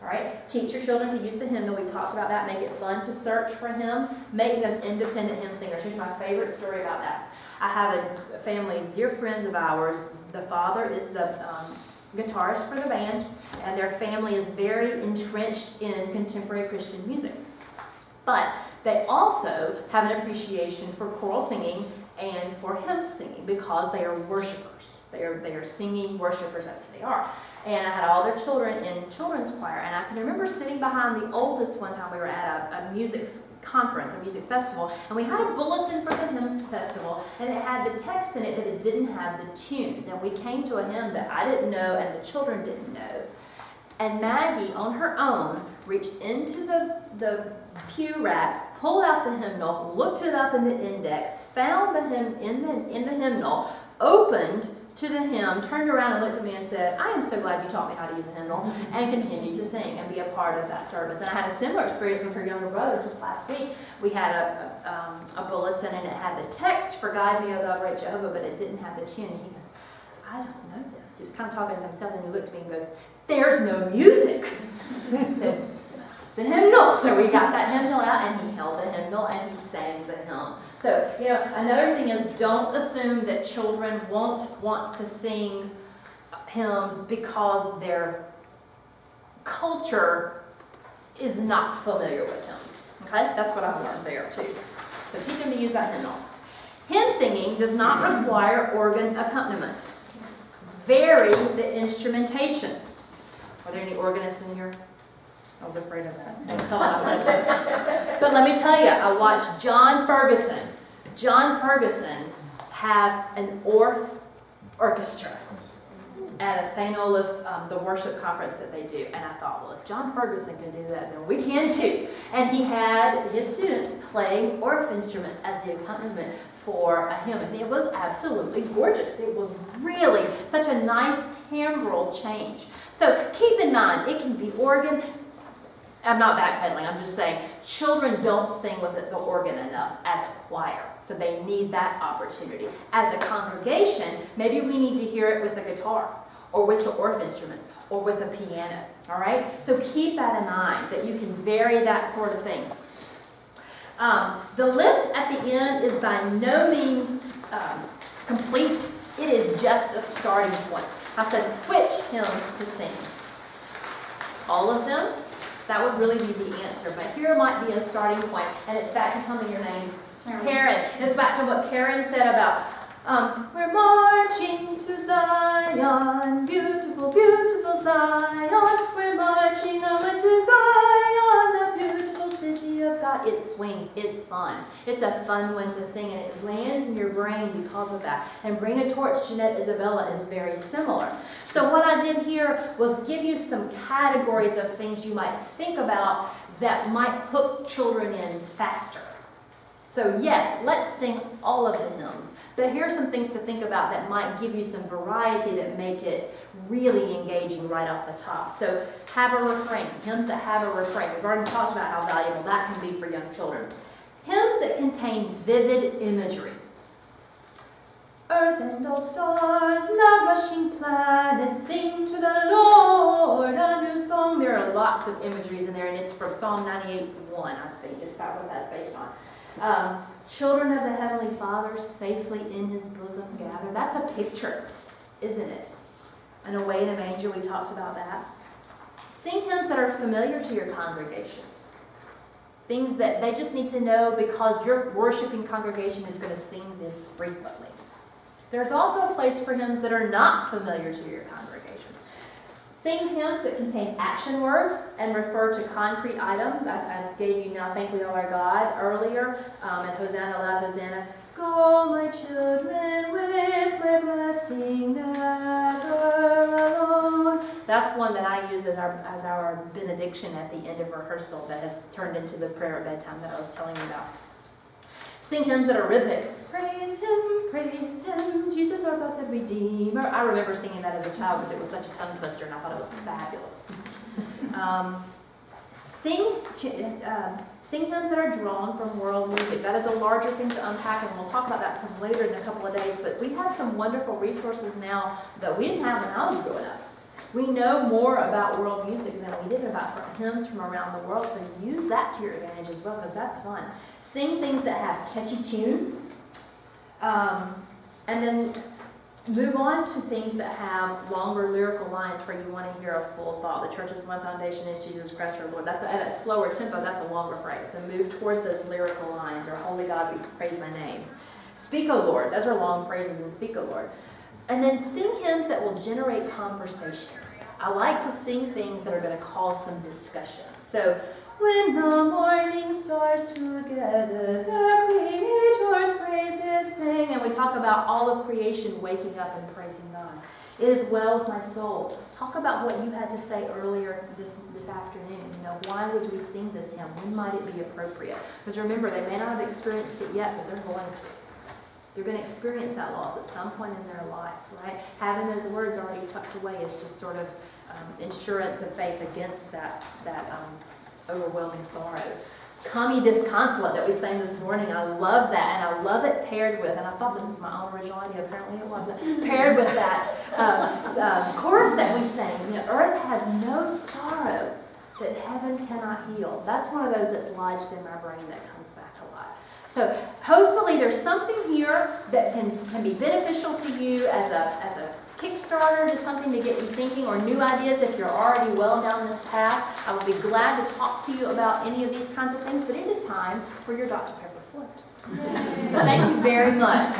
All right, teach your children to use the hymnal. We talked about that. Make it fun to search for him. Make them independent hymn singers. Here's my favorite story about that. I have a family, dear friends of ours. The father is the guitarist for the band, and their family is very entrenched in contemporary Christian music. But they also have an appreciation for choral singing and for hymn singing because they are worshipers. They are singing worshipers. That's who they are. And I had all their children in children's choir, and I can remember sitting behind the oldest one time we were at a music conference, a music festival, and we had a bulletin for the hymn festival, and it had the text in it, but it didn't have the tunes. And we came to a hymn that I didn't know and the children didn't know. And Maggie, on her own, reached into the pew rack, pulled out the hymnal, looked it up in the index, found the hymn in the hymnal, opened to the hymn, turned around and looked at me and said, I am so glad you taught me how to use a hymnal, and continued to sing and be a part of that service. And I had a similar experience with her younger brother just last week. We had a bulletin, and it had the text for Guide Me, O God, Great Jehovah, but it didn't have the tune. And he goes, I don't know this. He was kind of talking to himself, and he looked at me and goes, there's no music. I said, the hymnal. So we got that hymnal out, and he held the hymnal, and he sang the hymn. So, you know, another thing is, don't assume that children won't want to sing hymns because their culture is not familiar with hymns. Okay? That's what I've learned there, too. So teach them to use that hymnal. Hymn singing does not require organ accompaniment. Vary the instrumentation. Are there any organists in here? I was afraid of that. Don't tell them I said so. But let me tell you, I watched John Ferguson have an orchestra at a St. Olaf, the worship conference that they do. And I thought, well, if John Ferguson can do that, then we can too. And he had his students play orff instruments as the accompaniment for a hymn. And it was absolutely gorgeous. It was really such a nice timbral change. So keep in mind, it can be organ. I'm not backpedaling, I'm just saying, children don't sing with the organ enough as a choir, so they need that opportunity. As a congregation, maybe we need to hear it with the guitar, or with the Orff instruments, or with a piano, all right? So keep that in mind, that you can vary that sort of thing. The list at the end is by no means complete. It is just a starting point. I said, which hymns to sing? All of them? That would really be the answer, but here might be a starting point, and it's back to tell me your name. Karen. It's back to what Karen said about, we're marching to Zion, beautiful, beautiful Zion. We're marching over to Zion, the beautiful city of God. It swings, it's fun. It's a fun one to sing, and it lands in your brain because of that. And Bring a Torch, Jeanette Isabella is very similar. So what I did here was give you some categories of things you might think about that might hook children in faster. So yes, let's sing all of the hymns, but here are some things to think about that might give you some variety that make it really engaging right off the top. So have a refrain, hymns that have a refrain. We've already talked about how valuable that can be for young children. Hymns that contain vivid imagery. Earth and all stars, the rushing planets, sing to the Lord a new song. There are lots of imageries in there, and it's from Psalm 98:1, I think, is about what that's based on. Children of the Heavenly Father, safely in His bosom gathered. That's a picture, isn't it? And Away in a Manger, we talked about that. Sing hymns that are familiar to your congregation. Things that they just need to know because your worshiping congregation is going to sing this frequently. There's also a place for hymns that are not familiar to your congregation. Sing hymns that contain action words and refer to concrete items. I gave you Now Thank We All Our God earlier, and Hosanna, Loud Hosanna. Go, my children, with my blessing, never alone. That's one that I use as our benediction at the end of rehearsal that has turned into the prayer at bedtime that I was telling you about. Sing hymns that are rhythmic. Praise Him, Jesus our blessed Redeemer. I remember singing that as a child because it was such a tongue twister and I thought it was fabulous. Sing hymns that are drawn from world music. That is a larger thing to unpack, and we'll talk about that some later in a couple of days, but we have some wonderful resources now that we didn't have when I was growing up. We know more about world music than we did about hymns from around the world, so use that to your advantage as well, because that's fun. Sing things that have catchy tunes, and then move on to things that have longer lyrical lines where you want to hear a full thought. The church's one foundation is Jesus Christ our Lord. That's at a slower tempo, that's a longer phrase. So move towards those lyrical lines, or Holy God, we praise thy name. Speak, O Lord. Those are long phrases in Speak, O Lord. And then sing hymns that will generate conversation. I like to sing things that are going to cause some discussion. So, when the morning stars together, the Creator's praises sing. And we talk about all of creation waking up and praising God. It is well with my soul. Talk about what you had to say earlier this afternoon. You know, why would we sing this hymn? When might it be appropriate? Because remember, they may not have experienced it yet, but they're going to. They're going to experience that loss at some point in their life, right? Having those words already tucked away is just sort of insurance of faith against that overwhelming sorrow. Come ye disconsolate that we sang this morning. I love that, and I love it paired with, and I thought this was my own original idea, apparently it wasn't, paired with that chorus that we sang. You know, earth has no sorrow that heaven cannot heal. That's one of those that's lodged in my brain that comes back a lot. So hopefully there's something here that can be beneficial to you as a Kickstarter, just something to get you thinking, or new ideas if you're already well down this path. I would be glad to talk to you about any of these kinds of things, but it is time for your Dr. Pepper Flip. So thank you very much.